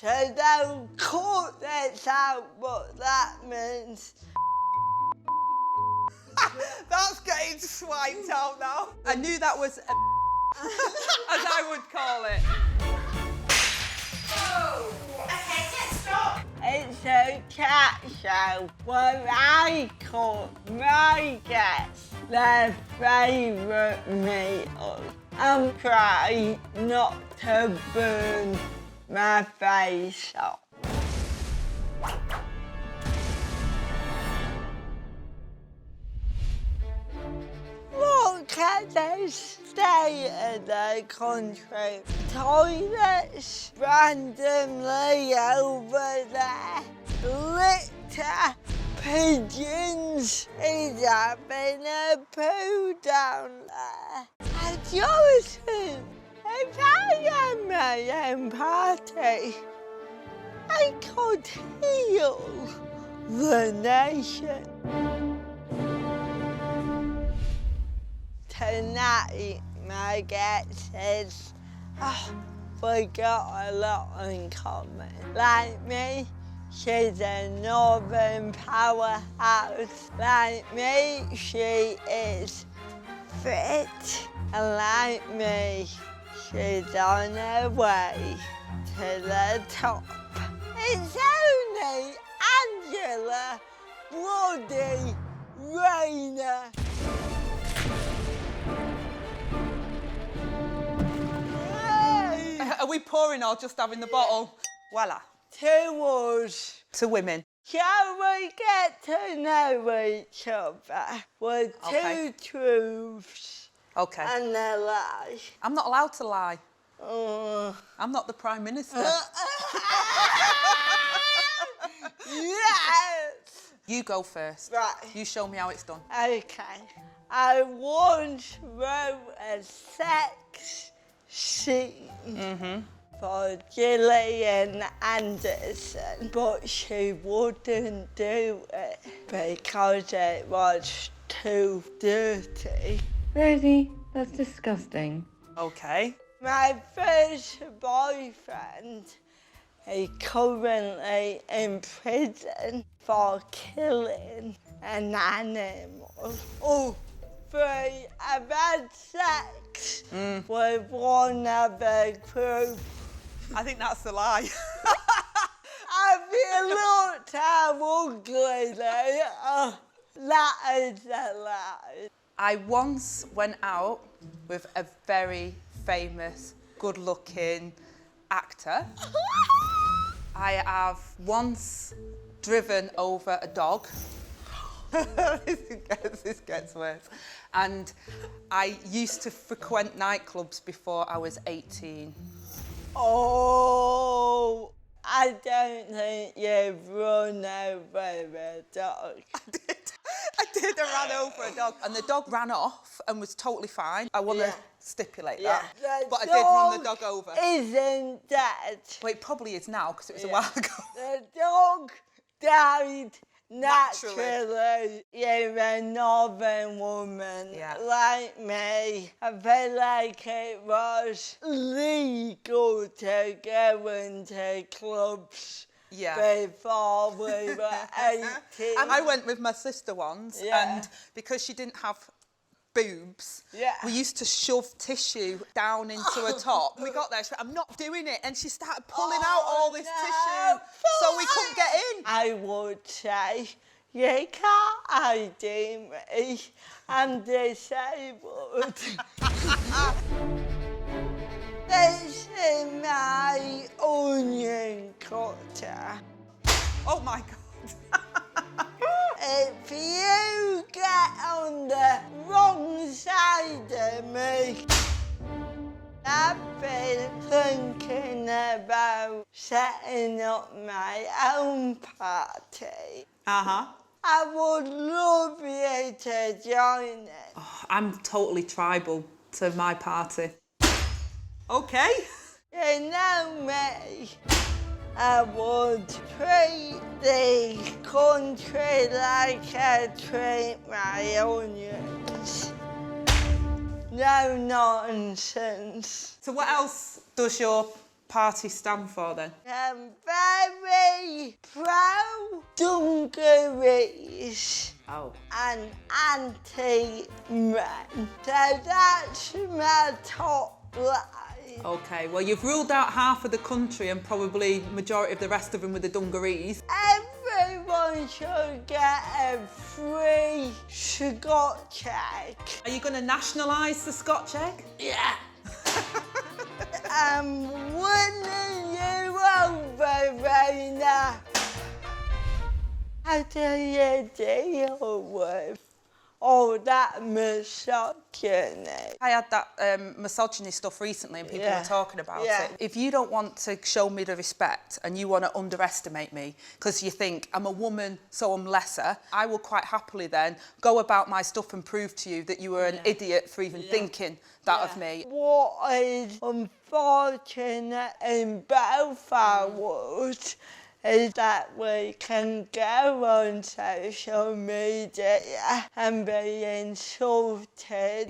So they'll cut this out what that means. That's getting swiped out now. I knew that was a as I would call it. Oh, okay, let's stop. It's a chat show where I cook my guests their favourite meal and try not to burn my face off. Look at this state of the country. Toilets randomly over there. Litter. Pigeons is having a poo down there. I just think if I had my own party, I could heal the nation. Tonight, my guess is, we got a lot in common. Like me, she's a northern powerhouse. Like me, she is fit. And like me, she's on her way to the top. It's only Angela bloody Rayner. Are we pouring or just having the bottle? Voila. To us. To women. Shall we get to know each other? We're Okay. two truths Okay. and a lie. I'm not allowed to lie. Oh. I'm not the Prime Minister. Yes! You go first. Right. You show me how it's done. Okay. I once wrote a sex scene for Gillian Anderson, but she wouldn't do it because it was too dirty. Rosie, that's disgusting. Okay. My first boyfriend, he's currently in prison for killing an animal. Oh, three, I've had sex with one of the crew. I think that's the lie. Have you looked how ugly they are? That is a lie. I once went out with a very famous, good-looking actor. I have once driven over a dog. This gets worse. And I used to frequent nightclubs before I was 18. Oh, I don't think you've run over a dog. I did. I ran over a dog, and the dog ran off and was totally fine. I want to stipulate that. The But I did run the dog over. Isn't dead. Well, it probably is now because it was a while ago. The dog died naturally. You're a northern woman like me. I feel like it was legal to go into clubs before we were 18. And I went with my sister once, and because she didn't have boobs, we used to shove tissue down into her top. We got there, she went, I'm not doing it, and she started pulling out all this tissue, so we couldn't get in. I would say, you can't ID me, I'm disabled. This is my onion cutter. Oh my God. If you get on the wrong side of me, I've been thinking about setting up my own party. I would love you to join it. Oh, I'm totally tribal to my party. Okay. You know me. I would treat the country like I treat my onions. No nonsense. So what else does your party stand for then? I'm very pro-dungarees and anti-men. So that's my top line. Okay, well, you've ruled out half of the country and probably majority of the rest of them with the dungarees. Everyone should get a free Scotch egg. Are you going to nationalise the Scotch egg? Yeah. I'm winning you over, Rayner. How do you deal with all that misogyny? I had that misogyny stuff recently and people were talking about it. If you don't want to show me the respect and you want to underestimate me because you think I'm a woman so I'm lesser, I will quite happily then go about my stuff and prove to you that you were an idiot for even thinking that of me. What is unfortunate in both our worlds is that we can go on social media and be insulted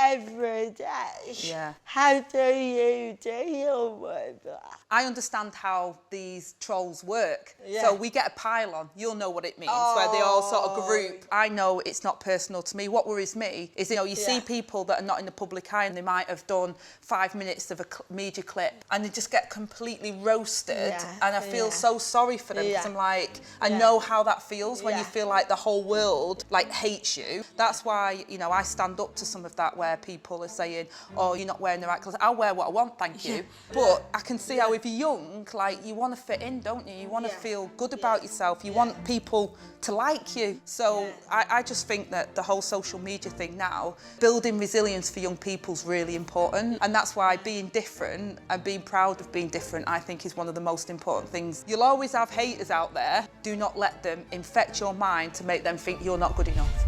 every day. Yeah. How do you deal with that? I understand how these trolls work. So we get a pile-on, you'll know what it means, where they all sort of group. I know it's not personal to me. What worries me is, you see people that are not in the public eye and they might have done 5 minutes of a media clip and they just get completely roasted and I feel so sorry for them because I'm like, I know how that feels when you feel like the whole world like hates you. That's why, I stand up to some of that where people are saying, oh, you're not wearing the right clothes. I'll wear what I want, thank you. But I can see how if you're young, like, you want to fit in, don't you? You want to feel good about yourself. You want people to like you. So I just think that the whole social media thing now, building resilience for young people is really important. And that's why being different and being proud of being different, I think, is one of the most important things. You'll always have haters out there. Do not let them infect your mind to make them think you're not good enough.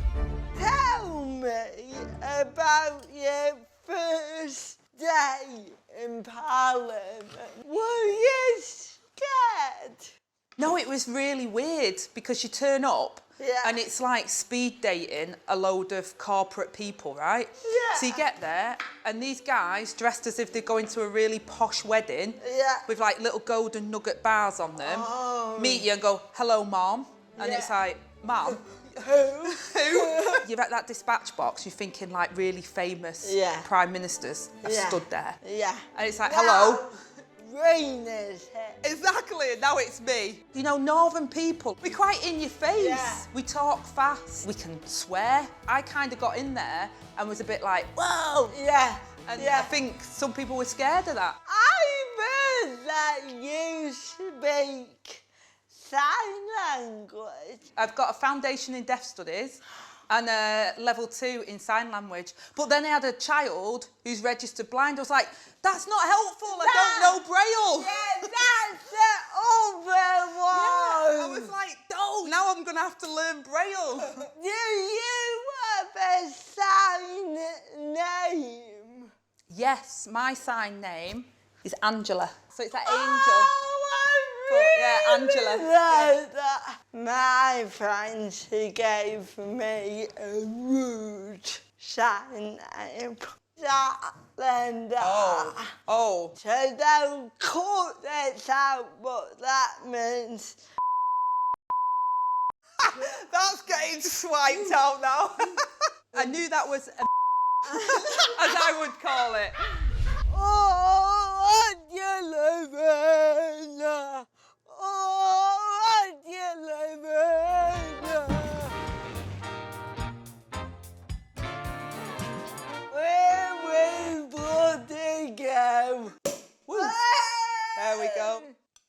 Tell me about your first day in Parliament. Were you scared? No, it was really weird because you turn up and it's like speed dating a load of corporate people, right? Yeah. So you get there and these guys dressed as if they're going to a really posh wedding with like little golden nugget bars on them meet you and go, hello, Mom. And it's like, Mom? Who? You're at that dispatch box, you're thinking like really famous prime ministers have stood there. Yeah. And it's like, hello. Rayner's here. Exactly, and now it's me. Northern people, we're quite in your face. Yeah. We talk fast, we can swear. I kind of got in there and was a bit like, whoa. Yeah. And I think some people were scared of that. I heard that you speak sign language. I've got a foundation in deaf studies and a level 2 in sign language. But then I had a child who's registered blind. I was like, that's not helpful. I don't know Braille. Yeah, that's the other one. I was like, no, now I'm going to have to learn Braille. Do you have a sign name? Yes, my sign name is Angela. So it's like Angel. Oh, Angela. That. My friend, she gave me a rude sign name. Oh. So they'll cut this out, but that means... That's getting swiped out now. I knew that was a as I would call it. Oh, Angela Rayner. Oh, Angela Rayner. Where we bloody go? Woo. There we go.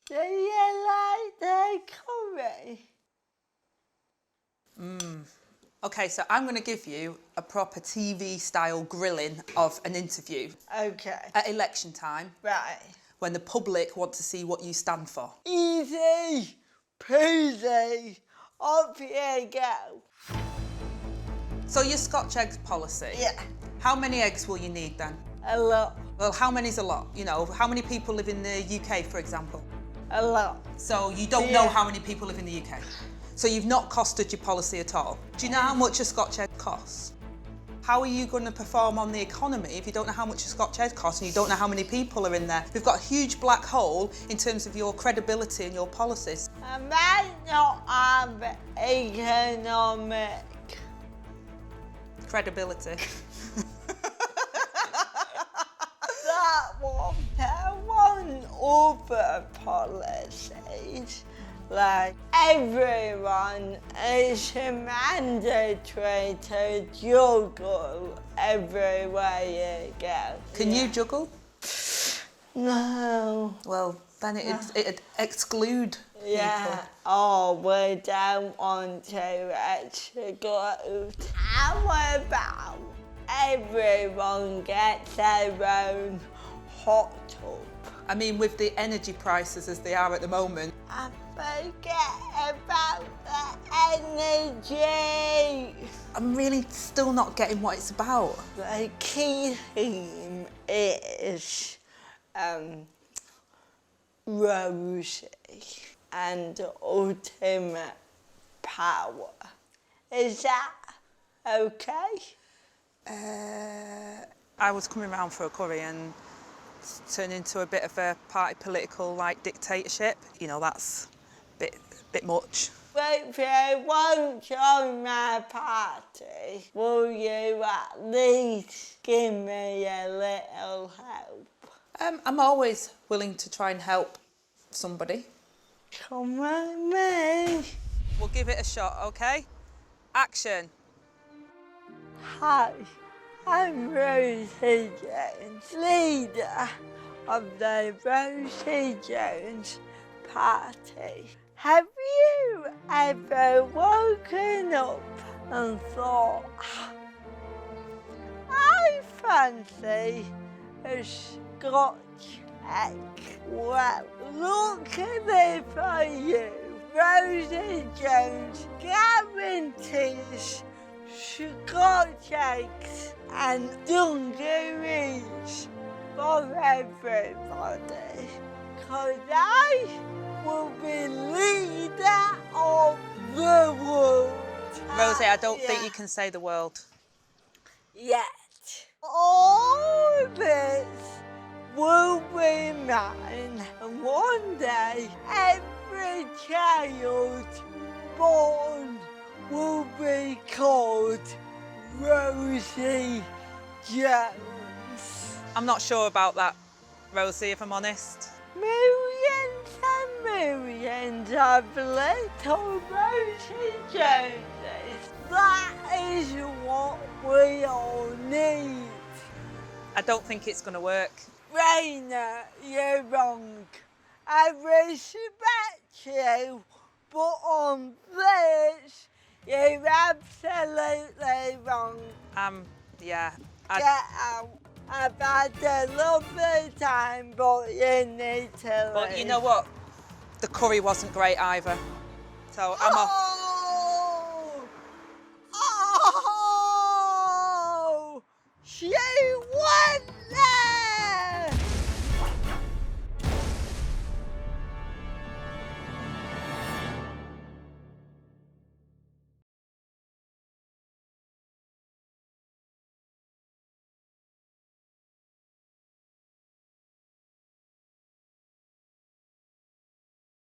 Do you like the curry? Okay, so I'm going to give you a proper TV-style grilling of an interview. Okay. At election time. Right. When the public want to see what you stand for. Easy peasy. Up you go. So your Scotch eggs policy. Yeah. How many eggs will you need then? A lot. Well, how many's a lot? How many people live in the UK, for example? A lot. So you don't know how many people live in the UK? So you've not costed your policy at all. Do you know how much a Scotch egg costs? How are you going to perform on the economy if you don't know how much a Scotch egg costs and you don't know how many people are in there? We've got a huge black hole in terms of your credibility and your policies. I might not have economic credibility. That one other policies, like everyone is mandatory to juggle everywhere you go. Can you juggle? No. Well, then it'd exclude people. Oh, we don't want to exclude. How about everyone gets their own hot tub? I mean, with the energy prices as they are at the moment. I forget about the energy. I'm really still not getting what it's about. The key theme is Rosie and ultimate power. Is that okay? I was coming round for a curry and turned into a bit of a party political like dictatorship. You know, that's a bit much. But if you won't join my party, will you at least give me a little help? I'm always willing to try and help somebody. Come on, me. We'll give it a shot, okay? Action. Hi, I'm Rosie Jones, leader of the Rosie Jones party. Have you ever woken up and thought, I fancy a Scotch egg? Well, look at it for you. Rosie Jones guarantees Scotch eggs and dungarees for everybody. 'Cause I will be leader of the world. Rosie, I don't think you can say the world. Yet. All this will be mine, and one day every child born will be called Rosie Jones. I'm not sure about that, Rosie, if I'm honest. Millions and millions of little Rosie Joneses. That is what we all need. I don't think it's going to work. Rayner, you're wrong. I respect you, but on this, you're absolutely wrong. Yeah. Get out. I've had a lovely time, but you need to leave. But you know what? The curry wasn't great either. So I'm off.